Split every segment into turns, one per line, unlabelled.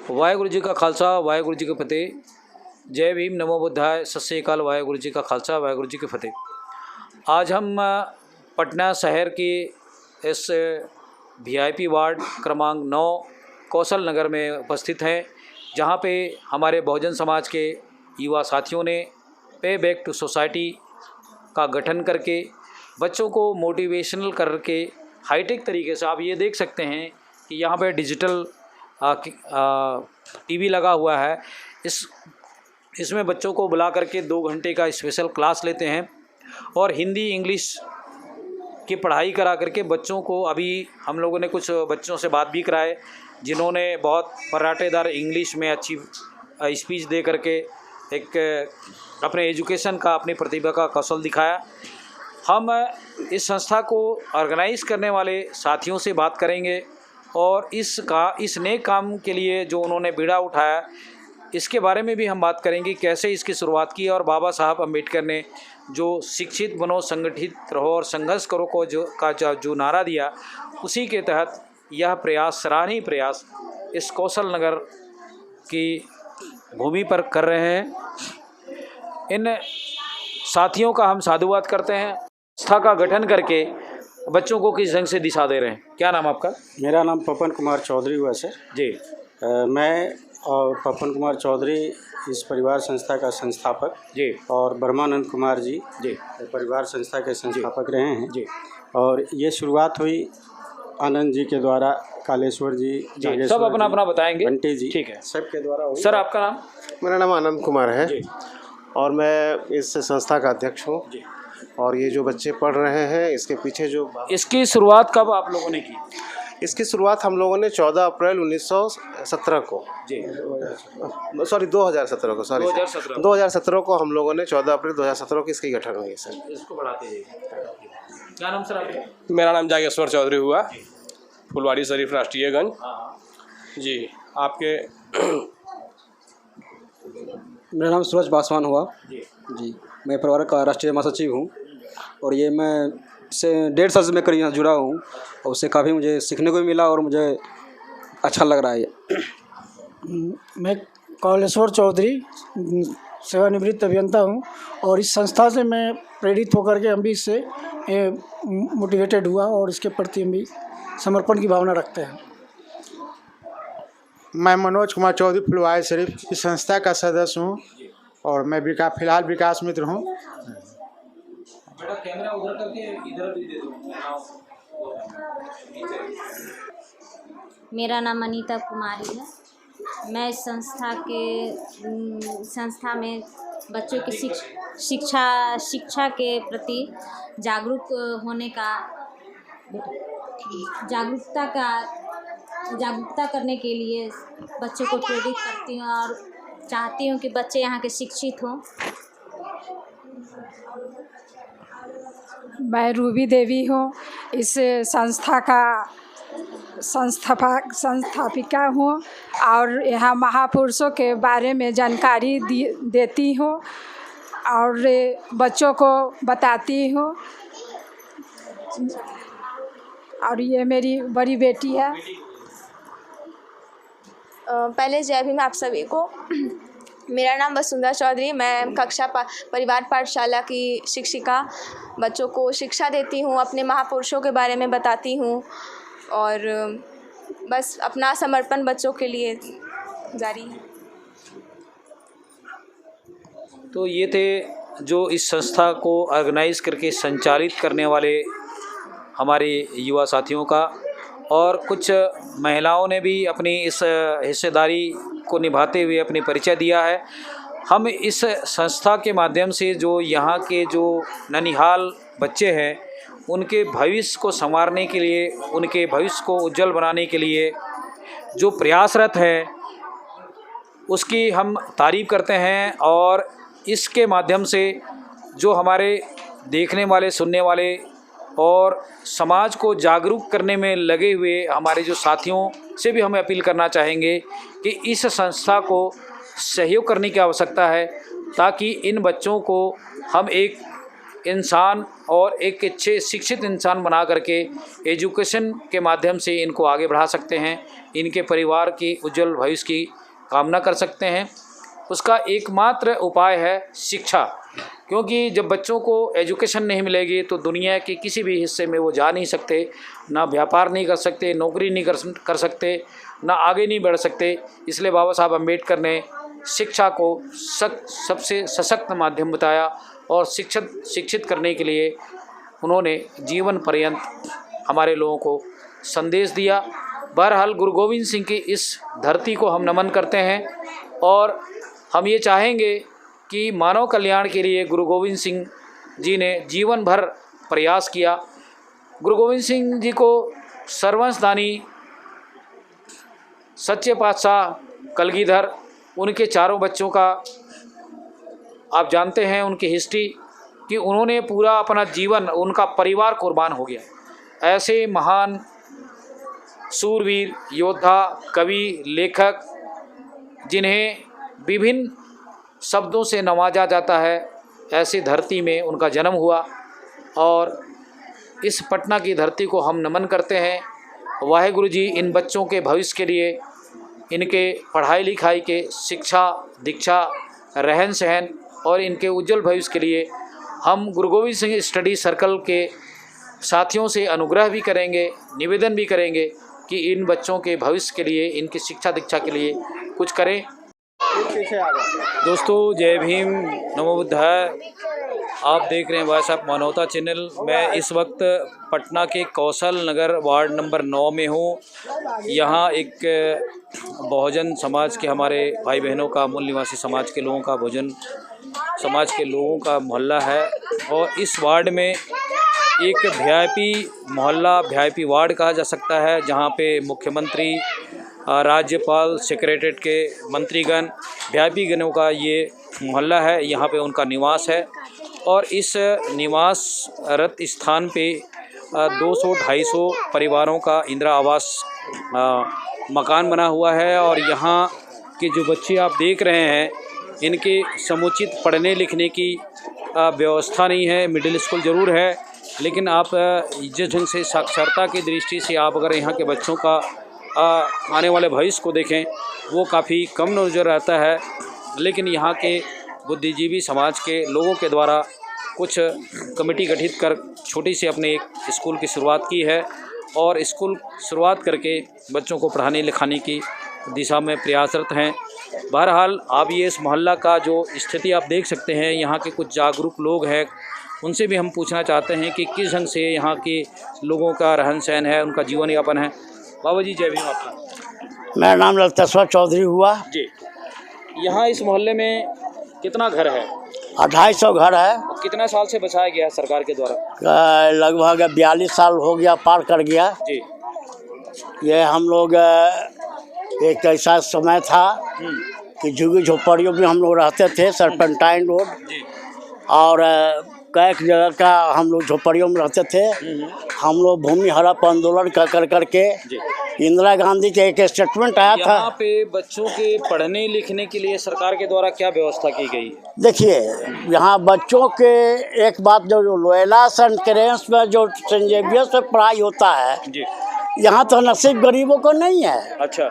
वाहेगुरु जी का खालसा वाहेगुरु जी की फतेह। जय भीम, नमो बुद्धाय, सत श्री अकाल। वाहेगुरु जी का खालसा वाहेगुरु जी की फतेह। आज हम पटना शहर की इस वीआईपी वार्ड क्रमांक 9 कौशल नगर में उपस्थित हैं, जहां पे हमारे बहुजन समाज के युवा साथियों ने पे बैक टू सोसाइटी का गठन करके बच्चों को मोटिवेशनल करके हाईटेक तरीके से, आप ये देख सकते हैं कि यहाँ पे डिजिटल टीवी लगा हुआ है। इसमें बच्चों को बुला करके 2 घंटे का स्पेशल क्लास लेते हैं और हिंदी इंग्लिश की पढ़ाई करा करके बच्चों को, अभी हम लोगों ने कुछ बच्चों से बात भी कराए जिन्होंने बहुत पराठेदार इंग्लिश में अच्छी स्पीच दे करके एक अपने एजुकेशन का, अपनी प्रतिभा का कौशल दिखाया। हम इस संस्था को ऑर्गेनाइज़ करने वाले साथियों से बात करेंगे और इस नेक काम के लिए जो उन्होंने बीड़ा उठाया, इसके बारे में भी हम बात करेंगे, कैसे इसकी शुरुआत की और बाबा साहब अम्बेडकर ने जो शिक्षित बनो, संगठित रहो और संघर्ष करो को जो नारा दिया, उसी के तहत यह प्रयास, सराहनीय प्रयास इस कौशल नगर की भूमि पर कर रहे हैं। इन साथियों का हम साधुवाद करते हैं। संस्था का गठन करके बच्चों को किस ढंग से दिशा दे रहे हैं। क्या नाम आपका?
मेरा नाम पवन कुमार चौधरी हुआ सर
जी।
मैं और पवन कुमार चौधरी इस परिवार संस्था का संस्थापक जी, और ब्रह्मानंद कुमार जी परिवार संस्था के संस्थापक रहे हैं जी। और ये शुरुआत हुई आनंद जी के द्वारा, कालेश्वर जी,
सब अपना अपना बताएंगे,
घंटे जी,
ठीक है,
सबके द्वारा हुई।
सर आपका नाम?
मेरा नाम आनंद कुमार है
जी।
और मैं इस संस्था का अध्यक्ष हूँ। और ये जो बच्चे पढ़ रहे हैं, इसके पीछे जो
इसकी शुरुआत कब आप लोगों ने की?
इसकी शुरुआत हम लोगों ने 14 अप्रैल 1917 को
जी,
2017 को 2017 को हम लोगों ने 14 अप्रैल 2017 को इसकी गठन हुई है सर।
इसको बढ़ाते जाइए। क्या नाम सर आपका?
मेरा नाम जागेश्वर चौधरी हुआ, फुलवाड़ी शरीफ राष्ट्रीयगंज जी। आपके?
मेरा नाम सूरज पासवान हुआ जी। मैं परिवार का राष्ट्रीय महासचिव हूँ और ये मैं से 1.5 साल से मैं करीब यहाँ जुड़ा हूँ और उससे काफ़ी मुझे सीखने को भी मिला और मुझे अच्छा लग रहा है।
मैं कालेश्वर चौधरी सेवानिवृत्त अभियंता हूँ और इस संस्था से मैं प्रेरित होकर के हम भी इससे मोटिवेटेड हुआ और इसके प्रति हम भी समर्पण की भावना रखते हैं।
मैं मनोज कुमार चौधरी फुलवाड़ी शरीफ इस संस्था का सदस्य हूँ और मैं फिलहाल विकास मित्र हूँ।
बेटा कैमरा उधर करके इधर भी दे दो।
मेरा नाम अनीता कुमारी है। मैं इस संस्था में बच्चों की शिक्षा के प्रति जागरूक होने का, जागरूकता करने के लिए बच्चों को प्रेरित करती हूँ और चाहती हूँ कि बच्चे यहाँ के शिक्षित हों।
मैं रूबी देवी हूँ, इस संस्था का संस्थापिका हूँ और यहाँ महापुरुषों के बारे में जानकारी देती हूँ और बच्चों को बताती हूँ। और ये मेरी बड़ी बेटी है।
पहले जय भीम आप सभी को। मेरा नाम वसुंधरा चौधरी, मैं परिवार पाठशाला की शिक्षिका, बच्चों को शिक्षा देती हूँ, अपने महापुरुषों के बारे में बताती हूँ और बस अपना समर्पण बच्चों के लिए जारी है।
तो ये थे जो इस संस्था को ऑर्गेनाइज करके संचालित करने वाले हमारे युवा साथियों का, और कुछ महिलाओं ने भी अपनी इस हिस्सेदारी को निभाते हुए अपनी परिचय दिया है। हम इस संस्था के माध्यम से जो यहाँ के जो ननिहाल बच्चे हैं, उनके भविष्य को संवारने के लिए, उनके भविष्य को उज्जवल बनाने के लिए जो प्रयासरत है, उसकी हम तारीफ़ करते हैं। और इसके माध्यम से जो हमारे देखने वाले, सुनने वाले और समाज को जागरूक करने में लगे हुए हमारे जो साथियों से भी हमें अपील करना चाहेंगे कि इस संस्था को सहयोग करने की आवश्यकता है, ताकि इन बच्चों को हम एक इंसान और एक अच्छे शिक्षित इंसान बना करके एजुकेशन के माध्यम से इनको आगे बढ़ा सकते हैं, इनके परिवार की उज्जवल भविष्य की कामना कर सकते हैं। उसका एकमात्र उपाय है शिक्षा, क्योंकि जब बच्चों को एजुकेशन नहीं मिलेगी तो दुनिया के किसी भी हिस्से में वो जा नहीं सकते, ना व्यापार नहीं कर सकते, नौकरी नहीं कर सकते, ना आगे नहीं बढ़ सकते। इसलिए बाबा साहब अम्बेडकर ने शिक्षा को सबसे सशक्त माध्यम बताया और शिक्षित करने के लिए उन्होंने जीवन पर्यंत हमारे लोगों को संदेश दिया। बहरहाल गुरु गोविंद सिंह की इस धरती को हम नमन करते हैं और हम ये चाहेंगे कि मानव कल्याण के लिए गुरु गोविंद सिंह जी ने जीवन भर प्रयास किया। गुरु गोविंद सिंह जी को सर्वंस दानी सच्चे पातशाह कलगीधर, उनके चारों बच्चों का आप जानते हैं उनकी हिस्ट्री कि उन्होंने पूरा अपना जीवन, उनका परिवार कुर्बान हो गया। ऐसे महान सूरवीर योद्धा, कवि, लेखक जिन्हें विभिन्न शब्दों से नवाजा जाता है, ऐसी धरती में उनका जन्म हुआ और इस पटना की धरती को हम नमन करते हैं। वाहेगुरु जी इन बच्चों के भविष्य के लिए, इनके पढ़ाई लिखाई के, शिक्षा दीक्षा, रहन सहन और इनके उज्जवल भविष्य के लिए हम गुरु गोविंद सिंह स्टडी सर्कल के साथियों से अनुग्रह भी करेंगे, निवेदन भी करेंगे कि इन बच्चों के भविष्य के लिए, इनकी शिक्षा दीक्षा के लिए कुछ करें। दोस्तों जय भीम, नमो बुद्धाय। आप देख रहे हैं भाई साहब मानवता चैनल। मैं इस वक्त पटना के कौशल नगर वार्ड नंबर 9 में हूँ। यहाँ एक बहुजन समाज के हमारे भाई बहनों का, मूल निवासी समाज के लोगों का, बहुजन समाज के लोगों का मोहल्ला है और इस वार्ड में एक वीआईपी मोहल्ला, वीआईपी वार्ड कहा जा सकता है, जहाँ पे मुख्यमंत्री, राज्यपाल, सेक्रेटरीट के मंत्रीगण, वीआईपी गणों का ये मोहल्ला है। यहाँ पे उनका निवास है और इस निवासरत स्थान पे 200-250 परिवारों का इंदिरा आवास मकान बना हुआ है और यहाँ के जो बच्चे आप देख रहे हैं, इनके समुचित पढ़ने लिखने की व्यवस्था नहीं है। मिडिल स्कूल ज़रूर है, लेकिन आप जिस ढंग से साक्षरता की दृष्टि से आप अगर यहाँ के बच्चों का आने वाले भविष्य को देखें, वो काफ़ी कम नज़र आता है। लेकिन यहाँ के बुद्धिजीवी समाज के लोगों के द्वारा कुछ कमेटी गठित कर छोटी सी अपने एक स्कूल की शुरुआत की है और स्कूल शुरुआत करके बच्चों को पढ़ाने लिखाने की दिशा में प्रयासरत हैं। बहरहाल आप ये इस मोहल्ला का जो स्थिति आप देख सकते हैं, यहाँ के कुछ जागरूक लोग हैं, उनसे भी हम पूछना चाहते हैं कि किस ढंग से यहाँ के लोगों का रहन सहन है, उनका जीवन यापन है। बाबा जी जय भीम। आपका?
मेरा नाम ललतेश्वर चौधरी हुआ
जी। यहाँ इस मोहल्ले में कितना घर है?
250 घर है।
कितना साल से बचाया गया है सरकार के द्वारा?
लगभग 42 साल हो गया, पार कर गया
जी।
ये हम लोग एक ऐसा समय था कि झुग्गी झोपड़ियों में हम लोग रहते थे, सरपेंटाइन रोड, और कई जगह का हम लोग झोपड़ियों में रहते थे। हम लोग भूमि हड़प आंदोलन कर करके इंदिरा गांधी के एक स्टेटमेंट आया था।
यहाँ पे बच्चों के पढ़ने लिखने के लिए सरकार के द्वारा क्या व्यवस्था की गई?
देखिए, यहाँ बच्चों के एक बात, जो लोयला सेंट क्रेंस में जो सेंट जेवियर्स में पढ़ाई होता है, यहाँ तो नसीब गरीबों को नहीं है।
अच्छा।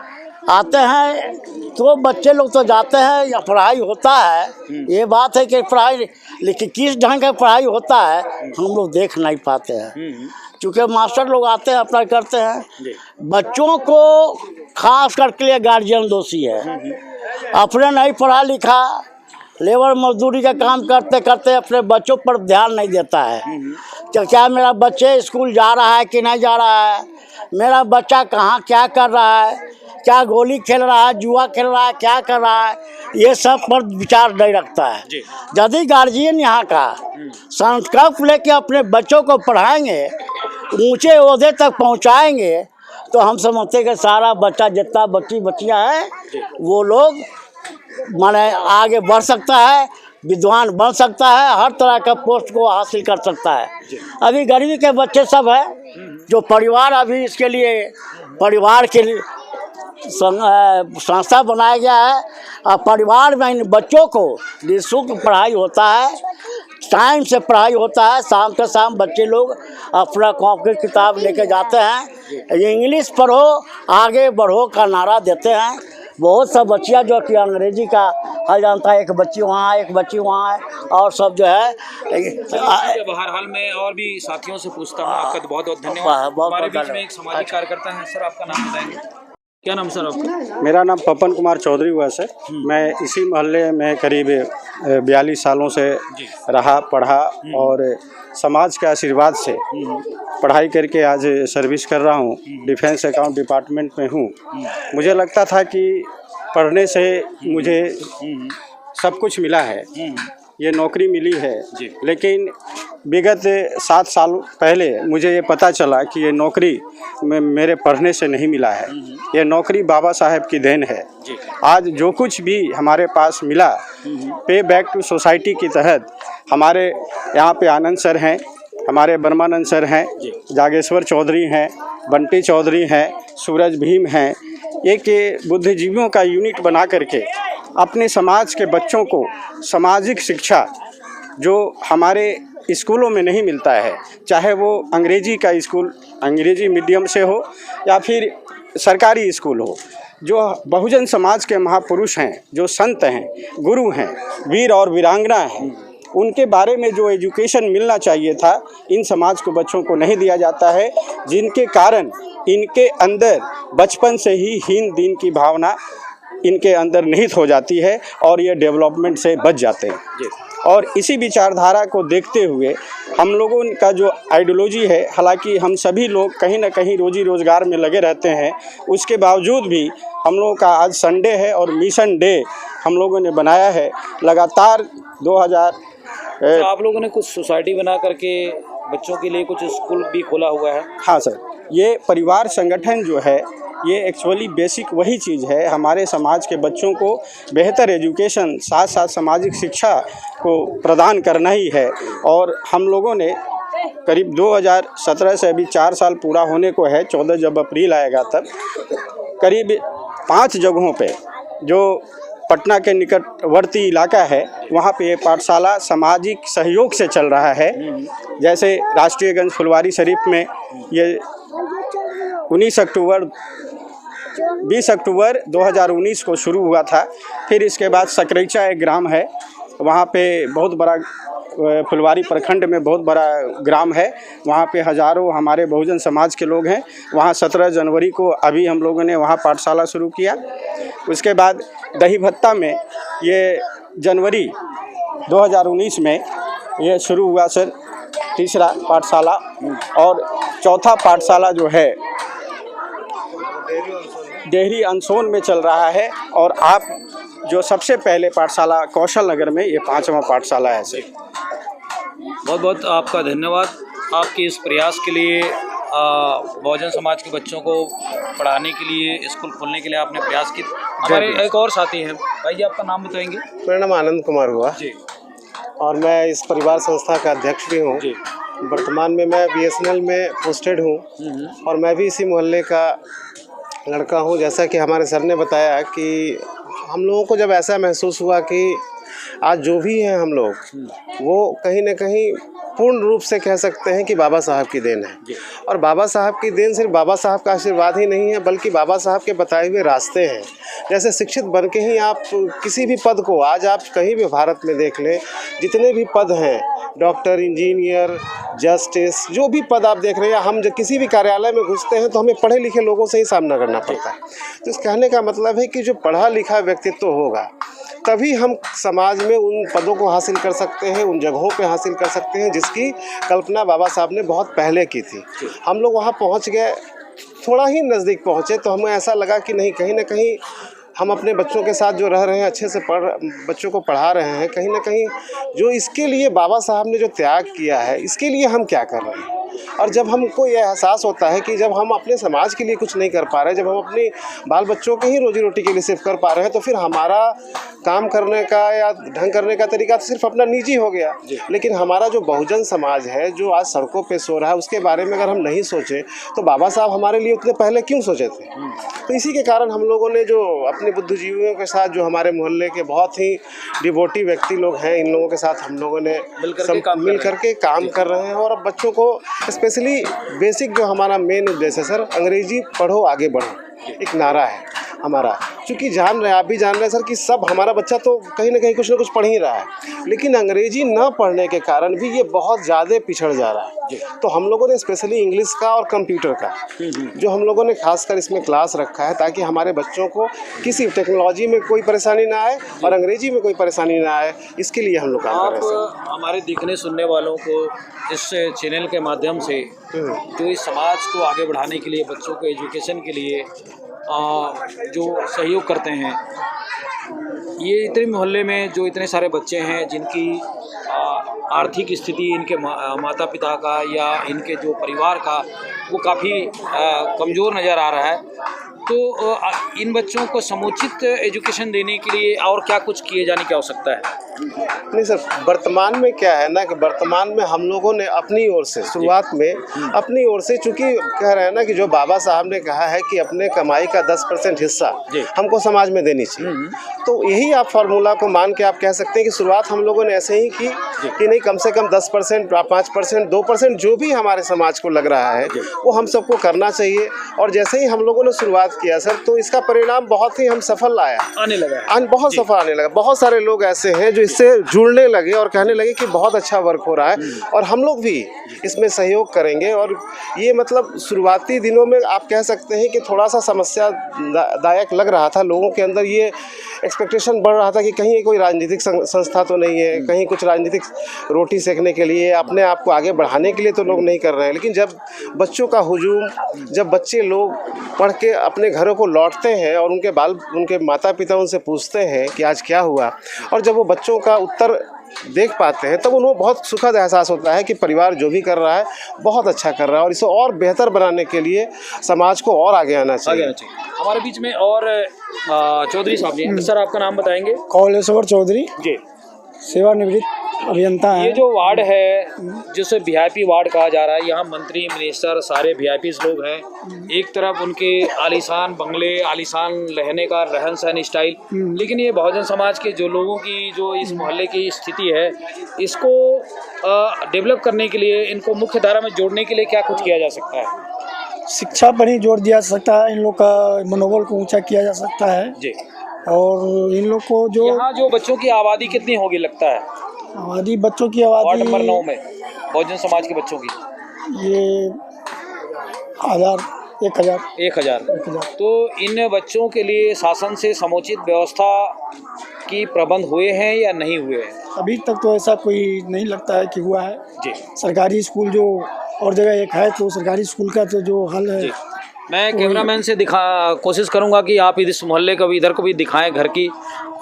आते हैं तो बच्चे लोग तो जाते हैं, या पढ़ाई होता है। ये बात है कि पढ़ाई, लेकिन किस ढंग का पढ़ाई होता है हम लोग देख नहीं पाते हैं, क्योंकि मास्टर लोग आते हैं, अपना करते हैं। बच्चों को खास करके लिए गार्जियन दोषी है। अपने नहीं पढ़ा लिखा, लेबर मजदूरी का काम करते करते अपने बच्चों पर ध्यान नहीं देता है कि क्या मेरा बच्चे स्कूल जा रहा है कि नहीं जा रहा है, मेरा बच्चा कहाँ क्या कर रहा है, क्या गोली खेल रहा है, जुआ खेल रहा है, क्या कर रहा है, ये सब पर विचार नहीं रखता है। यदि गार्जियन यहाँ का संकल्प लेके अपने बच्चों को पढ़ाएंगे, ऊंचे ओहदे तक पहुँचाएंगे, तो हम समझते कि सारा बच्चा, जितना बच्चियाँ हैं, वो लोग माने आगे बढ़ सकता है, विद्वान बन सकता है, हर तरह का पोस्ट को हासिल कर सकता है। अभी गरीबी के बच्चे सब हैं, जो परिवार अभी इसके लिए परिवार के लिए संस्था बनाया गया है और परिवार में इन बच्चों को निःशुल्क पढ़ाई होता है। टाइम से पढ़ाई होता है, शाम के शाम बच्चे लोग अपना कॉपी किताब लेके जाते हैं। इंग्लिश पढ़ो आगे बढ़ो का नारा देते हैं। बहुत सा बच्चियाँ जो कि अंग्रेजी का हल जानता है, एक बच्ची वहाँ है, एक बच्ची वहाँ है, और सब जो है
बहरहाल में और भी साथियों से पूछता हूँ। आपका तो बहुत बहुत धन्यवाद। हमारे बीच में एक सामाजिक कार्यकर्ता है सर, आपका नाम बताएंगे? क्या नाम सर आपका?
मेरा नाम पवन कुमार चौधरी हुआ सर। मैं इसी मोहल्ले में करीब 42 सालों से रहा पढ़ा और समाज के आशीर्वाद से पढ़ाई करके आज सर्विस कर रहा हूँ। डिफेंस अकाउंट डिपार्टमेंट में हूँ। मुझे लगता था कि पढ़ने से मुझे सब कुछ मिला है, ये नौकरी मिली है, लेकिन विगत 7 साल पहले मुझे ये पता चला कि ये नौकरी मेरे पढ़ने से नहीं मिला है। ये नौकरी बाबा साहेब की देन है। आज जो कुछ भी हमारे पास मिला पे बैक टू सोसाइटी के तहत, हमारे यहाँ पे आनंद सर हैं, हमारे बर्मानंद सर हैं, जागेश्वर चौधरी हैं, बंटी चौधरी हैं, सूरज भीम हैं, एक बुद्धिजीवियों का यूनिट बना करके अपने समाज के बच्चों को सामाजिक शिक्षा जो हमारे स्कूलों में नहीं मिलता है, चाहे वो अंग्रेजी का स्कूल अंग्रेजी मीडियम से हो या फिर सरकारी स्कूल हो, जो बहुजन समाज के महापुरुष हैं, जो संत हैं, गुरु हैं, वीर और वीरांगना हैं, उनके बारे में जो एजुकेशन मिलना चाहिए था, इन समाज को बच्चों को नहीं दिया जाता है, जिनके कारण इनके अंदर बचपन से ही हीन दीन की भावना इनके अंदर निहित हो जाती है और ये डेवलपमेंट से बच जाते हैं। और इसी विचारधारा को देखते हुए हम लोगों का जो आइडियोलॉजी है, हालांकि हम सभी लोग कहीं ना कहीं रोजी रोज़गार में लगे रहते हैं, उसके बावजूद भी हम लोगों का आज संडे है और मिशन डे हम लोगों ने बनाया है। लगातार 2000
आप लोगों ने कुछ सोसाइटी बना करके बच्चों के लिए कुछ स्कूल भी खोला हुआ है?
हाँ सर, ये परिवार संगठन जो है ये एक्चुअली बेसिक वही चीज़ है, हमारे समाज के बच्चों को बेहतर एजुकेशन साथ साथ सामाजिक शिक्षा को प्रदान करना ही है। और हम लोगों ने करीब 2017 से अभी 4 साल पूरा होने को है, 14 जब अप्रैल आएगा तब करीब 5 जगहों पे जो पटना के निकटवर्ती इलाका है वहाँ पे ये पाठशाला सामाजिक सहयोग से चल रहा है। जैसे राष्ट्रीयगंज फुलवारी शरीफ में ये 20 अक्टूबर 2019 को शुरू हुआ था। फिर इसके बाद सकरैचा एक ग्राम है, वहाँ पे बहुत बड़ा फुलवारी प्रखंड में बहुत बड़ा ग्राम है, वहाँ पे हज़ारों हमारे बहुजन समाज के लोग हैं। वहाँ 17 जनवरी को अभी हम लोगों ने वहाँ पाठशाला शुरू किया। उसके बाद दही भत्ता में ये जनवरी 2019 में ये शुरू हुआ सर, तीसरा पाठशाला। और चौथा पाठशाला जो है डेहरी अनसोन में चल रहा है। और आप जो सबसे पहले पाठशाला कौशल नगर में, ये 5वां पाठशाला है सर।
बहुत बहुत आपका धन्यवाद आपके इस प्रयास के लिए। बहुजन समाज के बच्चों को पढ़ाने के लिए, स्कूल खोलने के लिए आपने प्रयास किया। हमारे एक और साथी हैं, भाई आपका नाम बताएंगे?
मेरा नाम आनंद कुमार हुआ जी, और मैं इस परिवार संस्था का अध्यक्ष भी हूँ। वर्तमान में मैं BSNL में पोस्टेड हूँ और मैं भी इसी मोहल्ले का लड़का हूँ। जैसा कि हमारे सर ने बताया कि हम लोगों को जब ऐसा महसूस हुआ कि आज जो भी हैं हम लोग, वो कहीं ना कहीं पूर्ण रूप से कह सकते हैं कि बाबा साहब की देन है। और बाबा साहब की देन सिर्फ बाबा साहब का आशीर्वाद ही नहीं है, बल्कि बाबा साहब के बताए हुए रास्ते हैं। जैसे शिक्षित बन के ही आप किसी भी पद को, आज आप कहीं भी भारत में देख लें, जितने भी पद हैं, डॉक्टर, इंजीनियर, जस्टिस, जो भी पद आप देख रहे हैं, हम जब किसी भी कार्यालय में घुसते हैं तो हमें पढ़े लिखे लोगों से ही सामना करना पड़ता है। तो इस कहने का मतलब है कि जो पढ़ा लिखा व्यक्तित्व होगा, तभी हम समाज में उन पदों को हासिल कर सकते हैं, उन जगहों पे हासिल कर सकते हैं जिसकी कल्पना बाबा साहब ने बहुत पहले की थी। हम लोग वहाँ पहुँच गए, थोड़ा ही नज़दीक पहुँचे तो हमें ऐसा लगा कि नहीं, कहीं ना कहीं हम अपने बच्चों के साथ जो रह रहे हैं, अच्छे से बच्चों को पढ़ा रहे हैं, कहीं ना कहीं जो इसके लिए बाबा साहब ने जो त्याग किया है, इसके लिए हम क्या कर रहे हैं। और जब हमको ये एहसास होता है कि जब हम अपने समाज के लिए कुछ नहीं कर पा रहे, जब हम अपने बाल बच्चों के ही रोजी रोटी के लिए सिर्फ कर पा रहे हैं, तो फिर हमारा काम करने का या ढंग करने का तरीका तो सिर्फ अपना निजी हो गया। लेकिन हमारा जो बहुजन समाज है जो आज सड़कों पे सो रहा है, उसके बारे में अगर हम नहीं सोचे तो बाबा साहब हमारे लिए उतने पहले क्यों सोचे थे। तो इसी के कारण हम लोगों ने जो अपने बुद्धिजीवियों के साथ, जो हमारे मोहल्ले के बहुत ही डिवोटी व्यक्ति लोग हैं, इन लोगों के साथ हम लोगों ने मिल करके काम कर रहे हैं। और अब बच्चों को स्पेशली बेसिक जो हमारा मेन उद्देश्य है सर, अंग्रेजी पढ़ो आगे बढ़ो, एक नारा है हमारा। क्योंकि जान रहे हैं, आप भी जान रहे हैं सर, कि सब हमारा बच्चा तो कहीं ना कहीं कुछ ना कुछ पढ़ ही रहा है, लेकिन अंग्रेजी न पढ़ने के कारण भी ये बहुत ज़्यादा पिछड़ जा रहा है। तो हम लोगों ने स्पेशली इंग्लिश का और कंप्यूटर का जो हम लोगों ने खासकर इसमें क्लास रखा है, ताकि हमारे बच्चों को किसी टेक्नोलॉजी में कोई परेशानी ना आए और अंग्रेजी में कोई परेशानी ना आए, इसके लिए हम लोग काम कर रहे हैं।
हमारे देखने सुनने वालों को इस चैनल के माध्यम से जो इस समाज को आगे बढ़ाने के लिए, बच्चों को एजुकेशन के लिए जो सहयोग करते हैं, ये इतने मोहल्ले में जो इतने सारे बच्चे हैं जिनकी आर्थिक स्थिति इनके माता पिता का या इनके जो परिवार का वो काफ़ी कमज़ोर नज़र आ रहा है, तो इन बच्चों को समुचित एजुकेशन देने के लिए और क्या कुछ किए जाने की आवश्यकता है?
नहीं सर, वर्तमान में क्या है ना कि वर्तमान में हम लोगों ने अपनी ओर से शुरुआत में अपनी ओर से, चूँकि कह रहे हैं ना कि जो बाबा साहब ने कहा है कि अपने कमाई का 10% हिस्सा हमको समाज में देनी चाहिए, तो यही आप फार्मूला को मान के आप कह सकते हैं कि शुरुआत हम लोगों ने ऐसे ही की कि नहीं, कम से कम 10%, 5%, 2% जो भी हमारे समाज को लग रहा है वो हम सबको करना चाहिए। और जैसे ही हम लोगों ने शुरुआत किया सर, तो इसका परिणाम बहुत ही हम सफल आया,
आने लगा,
बहुत सफल आने लगा। बहुत सारे लोग ऐसे हैं जो इससे जुड़ने लगे और कहने लगे कि बहुत अच्छा वर्क हो रहा है और हम लोग भी इसमें सहयोग करेंगे। और ये मतलब शुरुआती दिनों में आप कह सकते हैं कि थोड़ा सा समस्यादायक लग रहा था, लोगों के अंदर ये एक्सपेक्टेशन बढ़ रहा था कि कहीं कोई राजनीतिक संस्था तो नहीं है, कहीं कुछ राजनीतिक रोटी सेकने के लिए, अपने आप को आगे बढ़ाने के लिए तो लोग नहीं कर रहे हैं। लेकिन जब बच्चों का हुजूम, जब बच्चे लोग पढ़ के अपने घरों को लौटते हैं और उनके माता पिता उनसे पूछते हैं कि आज क्या हुआ, और जब वो बच्चों का उत्तर देख पाते हैं, तब उन्हें बहुत सुखद एहसास होता है कि परिवार जो भी कर रहा है बहुत अच्छा कर रहा है और इसे और बेहतर बनाने के लिए समाज को और आगे आना चाहिए।
हमारे बीच में और चौधरी साहब जी, सर आपका नाम बताएंगे?
कौलेश्वर चौधरी
जी,
सेवानिवृत्त अभियंता है।
ये जो वार्ड है जिसे वीआईपी वार्ड कहा जा रहा है, यहाँ मंत्री मिनिस्टर सारे वीआईपी लोग हैं। एक तरफ उनके आलीशान बंगले, आलीशान रहने का रहन सहन स्टाइल, लेकिन ये बहुजन समाज के जो लोगों की जो इस मोहल्ले की स्थिति है, इसको डेवलप करने के लिए, इनको मुख्य धारा में जोड़ने के लिए क्या कुछ किया जा सकता है?
शिक्षा पर ही जोर दिया जा सकता है, इन लोग का मनोबल को ऊंचा किया जा सकता है
जी।
और इन लोग को जो
यहाँ जो बच्चों की आबादी कितनी होगी लगता है?
आबादी, बच्चों की आबादी
वार्ड नंबर 9 में बहुजन समाज के बच्चों की
ये 1000।
तो इन बच्चों के लिए शासन से समुचित व्यवस्था की प्रबंध हुए हैं या नहीं हुए हैं?
अभी तक तो ऐसा कोई नहीं लगता है कि हुआ है
जी।
सरकारी स्कूल जो और जगह एक है, तो सरकारी स्कूल का तो जो हल है,
मैं कैमरामैन से कोशिश करूंगा कि आप इस मोहल्ले को भी, इधर को भी दिखाएं घर की,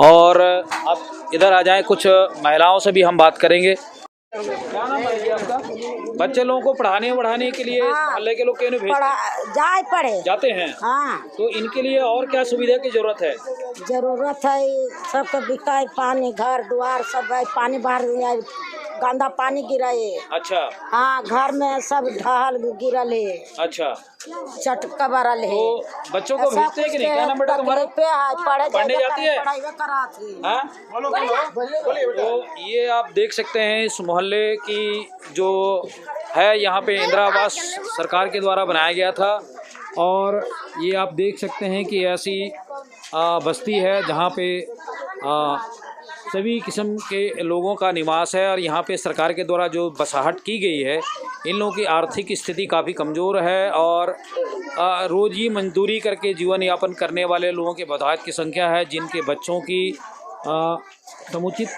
और आप इधर आ जाएं, कुछ महिलाओं से भी हम बात करेंगे। क्या नाम है आपका? बच्चे लोगों को पढ़ाने के लिए इस मोहल्ले के लोग क्यों नहीं भेजते? जाते हैं।
हाँ,
तो इनके लिए और क्या सुविधा की जरूरत है?
जरूरत है सबको बिकाए, पानी, घर द्वार सब है, पानी बाहर गंदा पानी गिरा है।
अच्छा।
हाँ, घर में सब ढहल गिरल है।
अच्छा,
चटका बरल है।
तो बच्चों को भेजते हैं कि नहीं? क्या नाम बेटा तुम्हारा? पढ़ने जाती है? तो ये आप देख सकते हैं इस मोहल्ले की जो है, यहाँ पे इंदिरा आवास सरकार के द्वारा बनाया गया था, और ये आप देख सकते हैं कि ऐसी बस्ती है जहाँ पे सभी किस्म के लोगों का निवास है। और यहाँ पे सरकार के द्वारा जो बसाहट की गई है, इन लोगों की आर्थिक स्थिति काफ़ी कमज़ोर है और रोज़ी मजदूरी करके जीवन यापन करने वाले लोगों के बहुतायत की संख्या है, जिनके बच्चों की समुचित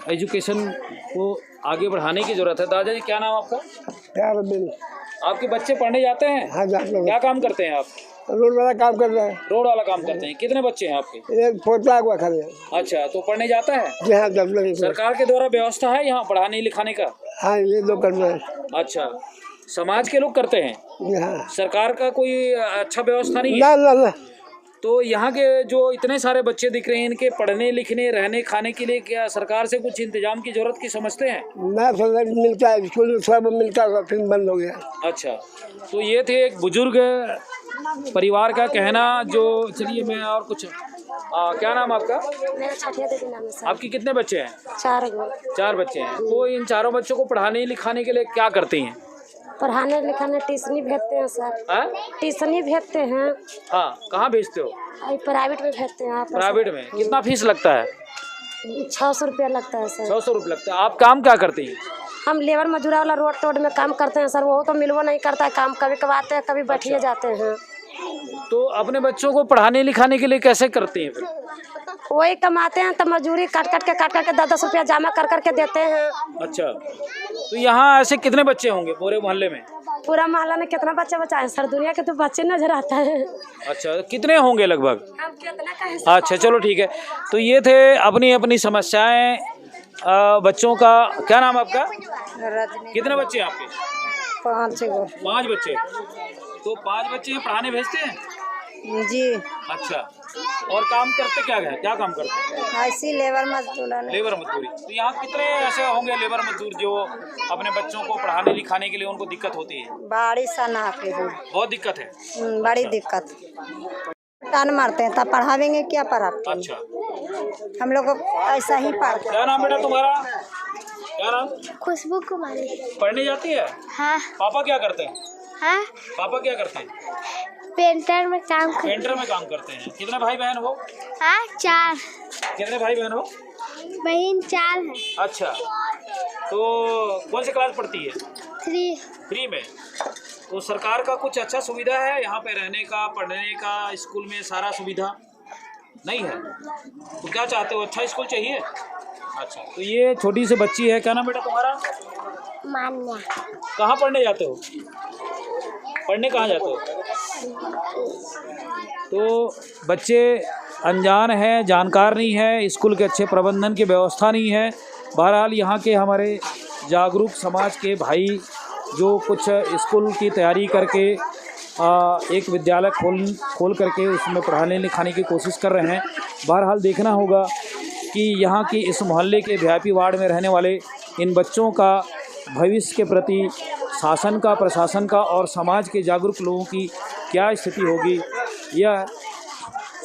एजुकेशन को आगे बढ़ाने की ज़रूरत है। दादा जी, क्या नाम आपका? आपके बच्चे पढ़ने जाते हैं?
हाँ, जाते हैं।
क्या काम करते हैं आप?
रोड वाला काम कर रहे हैं।
रोड वाला काम करते हैं। कितने बच्चे हैं आपके?
एक पोता हुआ खड़े।
अच्छा, तो पढ़ने जाता है?
जी हाँ,
सरकार के द्वारा व्यवस्था है यहाँ पढ़ाने लिखाने का?
हाँ, ये लोग कर रहे हैं।
अच्छा, समाज के लोग करते हैं,
हाँ।
सरकार का कोई अच्छा व्यवस्था नहीं है?
ना ना ना।
तो यहाँ के जो इतने सारे बच्चे दिख रहे हैं, इनके पढ़ने लिखने रहने खाने के लिए क्या सरकार से कुछ इंतजाम की जरूरत की समझते हैं?
ना सर, मिलता है स्कूल में सब मिलता था, फिर बंद हो गया।
अच्छा, तो ये थे एक बुजुर्ग परिवार का कहना। जो चलिए मैं और कुछ क्या नाम आपका?
मेरा छठिया देवी नाम है सर।
आपके कितने बच्चे हैं?
4
बच्चे हैं। तो इन चारों बच्चों को पढ़ाने लिखाने के लिए क्या करती हैं?
पढ़ाने लिखाने ट्यूशनी भेजते हैं सर। ट्यूशनी भेजते हैं।
हाँ, कहाँ भेजते हो?
प्राइवेट में भेजते हैं।
प्राइवेट में कितना फीस लगता है?
600 रुपया लगता है सर।
600 रुपये लगता है। आप काम क्या करती हैं?
हम लेबर मजदूरा वाला रोड तोड़ में काम करते हैं सर। वो तो मिलवा नहीं करता है काम, कभी कबाते हैं कभी बैठिए जाते हैं।
तो अपने बच्चों को पढ़ाने लिखाने के लिए कैसे करते हैं फिर?
वही कमाते हैं तो मजदूरी काट के 10-10 रुपया जमा कर करके देते हैं।
अच्छा, तो यहाँ ऐसे कितने बच्चे होंगे पूरे मोहल्ले में?
पूरा मोहल्ला में कितना बच्चे बचाए सर? दुनिया के तो बच्चे नजर आता है।
अच्छा, कितने होंगे लगभग?
हम कितना कहें।
अच्छा, चलो ठीक है। तो ये थे अपनी अपनी समस्याएं बच्चों का। क्या नाम आपका? कितने बच्चे हैं आपके? 5 बच्चे। तो 5 बच्चे पढ़ाने भेजते हैं
जी।
अच्छा, और काम करते क्या काम करते हैं?
ऐसी लेबर
मजदूरी। तो यहाँ कितने ऐसे होंगे लेबर मजदूर जो अपने बच्चों को पढ़ाने लिखाने के लिए उनको दिक्कत होती है?
बड़ी सना के
बहुत दिक्कत है।
बड़ी दिक्कत। टान मारते हैं तब पढ़ावेंगे क्या पढ़ाते?
अच्छा,
हम लोग को ऐसा ही पढ़।
क्या नाम बेटा तुम्हारा? क्या नाम?
खुशबू कुमारी।
पढ़ने जाती है?
हाँ।
पापा क्या करते हैं?
हाँ?
पापा क्या करते हैं?
पेंटर में काम
करते हैं। कितने भाई बहन हो?
हाँ, 4।
कितने भाई बहन हो?
बहन 4 है।
अच्छा, तो कौन सी क्लास पढ़ती है?
3
में। तो सरकार का कुछ अच्छा सुविधा है यहाँ पे रहने का, पढ़ने का? स्कूल में सारा सुविधा नहीं है? तो क्या चाहते हो, अच्छा स्कूल चाहिए? अच्छा, तो ये छोटी सी बच्ची है। क्या नाम बेटा तुम्हारा?
मान्या।
कहाँ पढ़ने जाते हो? पढ़ने कहाँ जाते हो? तो बच्चे अनजान हैं, जानकार नहीं है, स्कूल के अच्छे प्रबंधन की व्यवस्था नहीं है। बहरहाल यहाँ के हमारे जागरूक समाज के भाई जो कुछ स्कूल की तैयारी करके एक विद्यालय खोल करके उसमें पढ़ाने लिखाने की कोशिश कर रहे हैं। बहरहाल देखना होगा कि यहाँ की इस मोहल्ले के वीआईपी वार्ड में रहने वाले इन बच्चों का भविष्य के प्रति शासन का, प्रशासन का और समाज के जागरूक लोगों की क्या स्थिति होगी, यह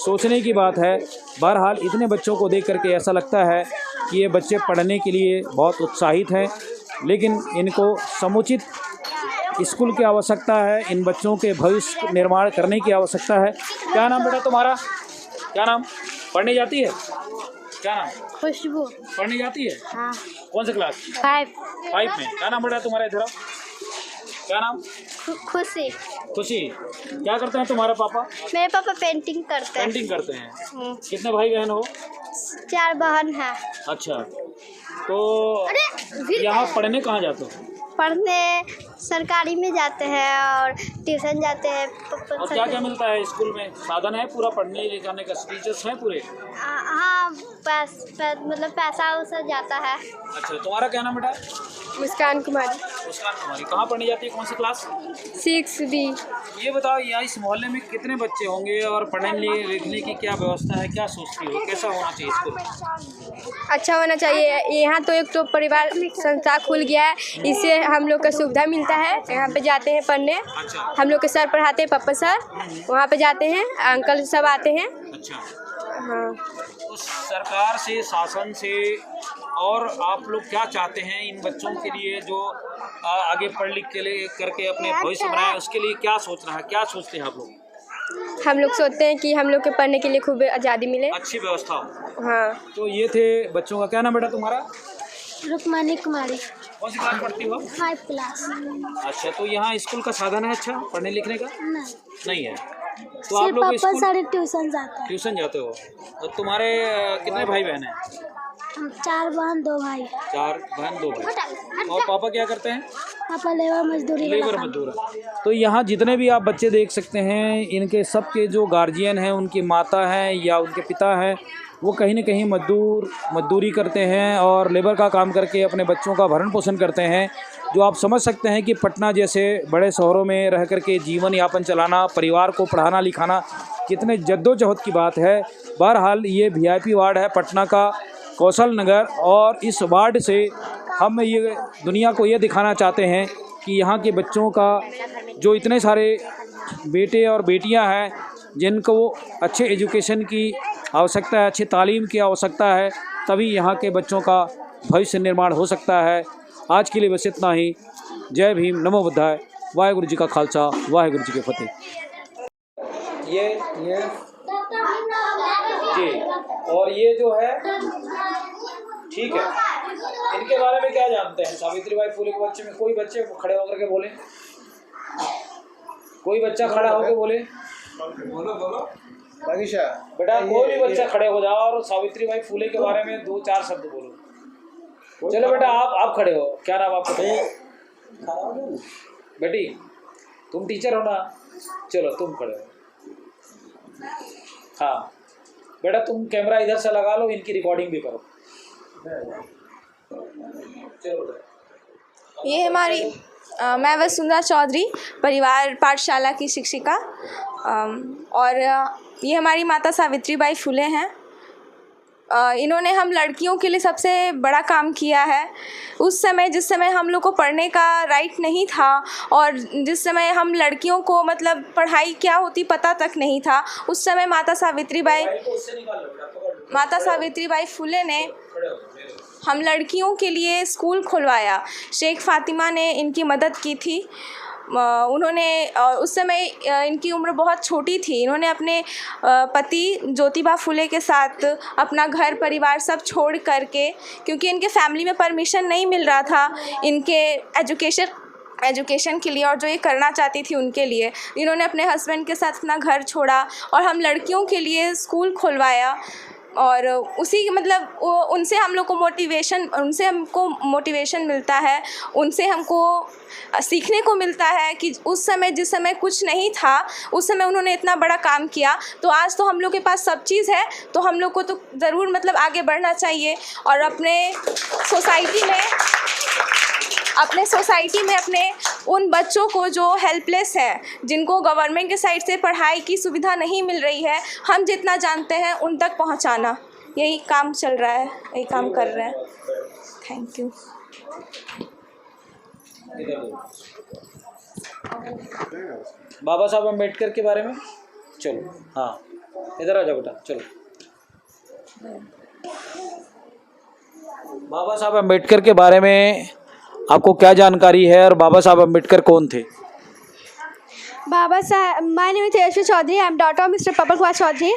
सोचने की बात है। बहरहाल इतने बच्चों को देख करके ऐसा लगता है कि ये बच्चे पढ़ने के लिए बहुत उत्साहित हैं, लेकिन इनको समुचित स्कूल की आवश्यकता है, इन बच्चों के भविष्य निर्माण करने की आवश्यकता है। क्या नाम बेटा तुम्हारा? क्या नाम? पढ़ने जाती है? क्या नाम?
खुशबू।
पढ़ने जाती है?
हाँ।
कौन सा क्लास? 5 में। क्या नाम बेटा तुम्हारा? इधर आओ। क्या नाम?
खुशी।
क्या करते हैं तुम्हारे पापा?
मेरे पापा पेंटिंग करते हैं।
कितने भाई बहन हो?
4 बहन है।
अच्छा, तो यहाँ पढ़ने कहाँ जाते हो?
पढ़ने सरकारी में जाते हैं और ट्यूशन जाते हैं।
और क्या क्या मिलता है स्कूल में? साधन है पूरा पढ़ने लिखाने का? टीचर्स हैं पूरे?
हाँ, मतलब पैसा वैसा जाता है।
अच्छा, तुम्हारा क्या नाम बेटा?
मुस्कान कुमारी।
कहाँ पढ़ने जाती है? कौन सी क्लास?
6B।
ये बताओ, यहाँ इस मोहल्ले में कितने बच्चे होंगे और पढ़ने लिखने की क्या व्यवस्था है? क्या सोचती हो, कैसा होना चाहिए स्कूल?
अच्छा होना चाहिए। यहाँ तो एक तो परिवार संस्था खुल गया है, इससे हम लोग को सुविधा मिलता है। यहाँ पे जाते हैं पढ़ने।
अच्छा।
हम लोग के सर पढ़ाते हैं, पापा सर वहाँ पे जाते हैं, अंकल सब आते हैं।
अच्छा।
हाँ।
तो सरकार से, शासन से और आप लोग क्या चाहते हैं इन बच्चों के लिए जो आगे पढ़ लिख के लिए करके अपने भविष्य बनाए, उसके लिए क्या सोचना है? क्या सोचते हैं आप लोग?
हम लोग सोचते हैं कि हम लोग के पढ़ने के लिए खूब आज़ादी मिले,
अच्छी व्यवस्था हो।
हाँ।
तो ये थे बच्चों का। क्या नाम बेटा तुम्हारा?
रुक्मणी कुमारी।
कौन सी क्लास पढ़ती हो?
5 क्लास।
अच्छा, तो यहाँ स्कूल का साधन है अच्छा पढ़ने लिखने का?
नहीं
है। तो आप लोग
पापा सारे ट्यूशन
जाते हो। तो तुम्हारे कितने भाई बहन हैं?
हम 4 बहन 2 भाई।
4 बहन 2 भाई। और पापा क्या करते हैं?
पापा लेबर मजदूर।
तो यहाँ जितने भी आप बच्चे देख सकते हैं, इनके सबके जो गार्जियन हैं, उनकी माता हैं या उनके पिता हैं, वो कहीं ना कहीं मजदूरी करते हैं और लेबर का काम करके अपने बच्चों का भरण पोषण करते हैं। जो आप समझ सकते हैं कि पटना जैसे बड़े शहरों में रह कर के जीवन यापन चलाना, परिवार को पढ़ाना लिखाना कितने जद्दोजहद की बात है। बहरहाल ये VIP वार्ड है पटना का, कौशल नगर, और इस वार्ड से हम ये दुनिया को ये दिखाना चाहते हैं कि यहाँ के बच्चों का जो इतने सारे बेटे और बेटियाँ हैं जिनको अच्छे एजुकेशन की आवश्यकता है, अच्छी तालीम की आवश्यकता है, तभी यहाँ के बच्चों का भविष्य निर्माण हो सकता है। आज के लिए बस इतना ही। जय भीम, नमो बुद्धाय, वाहेगुरु जी का खालसा, वाहेगुरु जी की फतेह। ये जी, और ये जो है ठीक है, इनके बारे में क्या जानते हैं? सावित्रीबाई फुले के बच्चे में कोई बच्चे खड़े होकर के बोले, कोई बच्चा खड़ा होकर बोले, बोलो बेटा, कोई भी बच्चा खड़े हो जाओ और सावित्रीबाई फुले के बारे में 2-4 शब्द बोलो। चलो बेटा, आप खड़े हो, क्या नाम आपका? बेटी, तुम टीचर हो ना, चलो तुम खड़े हो। हाँ बेटा, तुम कैमरा इधर से लगा लो, इनकी रिकॉर्डिंग भी करो। चलो,
ये हमारी मैं वसुंधरा चौधरी, परिवार पाठशाला की शिक्षिका, और ये हमारी माता सावित्रीबाई फुले हैं। इन्होंने हम लड़कियों के लिए सबसे बड़ा काम किया है। उस समय जिस समय हम लोग को पढ़ने का राइट नहीं था और जिस समय हम लड़कियों को मतलब पढ़ाई क्या होती पता तक नहीं था, उस समय माता सावित्रीबाई फुले ने हम लड़कियों के लिए स्कूल खुलवाया। शेख फातिमा ने इनकी मदद की थी। उन्होंने उस समय इनकी उम्र बहुत छोटी थी। इन्होंने अपने पति ज्योतिबा फुले के साथ अपना घर परिवार सब छोड़ करके, क्योंकि इनके फैमिली में परमिशन नहीं मिल रहा था इनके एजुकेशन के लिए और जो ये करना चाहती थी उनके लिए, इन्होंने अपने हस्बैंड के साथ अपना घर छोड़ा और हम लड़कियों के लिए स्कूल खुलवाया। और उसी मतलब उनसे हमको मोटिवेशन मिलता है, उनसे हमको सीखने को मिलता है कि उस समय जिस समय कुछ नहीं था उस समय उन्होंने इतना बड़ा काम किया। तो आज तो हम लोग के पास सब चीज़ है, तो हम लोग को तो ज़रूर मतलब आगे बढ़ना चाहिए और अपने सोसाइटी में अपने उन बच्चों को जो हेल्पलेस हैं, जिनको गवर्नमेंट के साइड से पढ़ाई की सुविधा नहीं मिल रही है, हम जितना जानते हैं उन तक पहुंचाना, यही काम चल रहा है, यही काम कर रहे हैं। Thank you.
बाबा साहब अम्बेडकर के बारे में चलो, हाँ इधर आ जाओ बेटा, चलो। बाबा साहब अम्बेडकर के बारे में आपको क्या जानकारी है और बाबा साहब अम्बेडकर कौन थे?
Baba Saheb, my name is Tejasvi Chaudhary. I am daughter of Mr. Papal Kumar Chaudhary,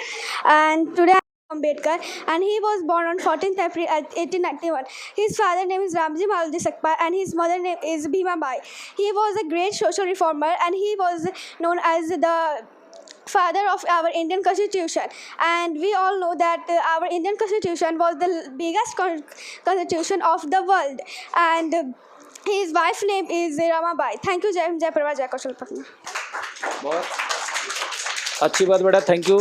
and today I am Ambedkar. And he was born on 14th April 1891. His father name is Ramji Maludi Sakpal, and his mother name is Bhima Bai. He was a great social reformer, and he was known as the father of our Indian Constitution. And we all know that our Indian Constitution was the biggest constitution of the world. And his wife name is Ramabai. Thank you, Jai Hind, Jai Prabha, Jai Kaushal Patna.
बहुत अच्छी बात बेटा, thank you.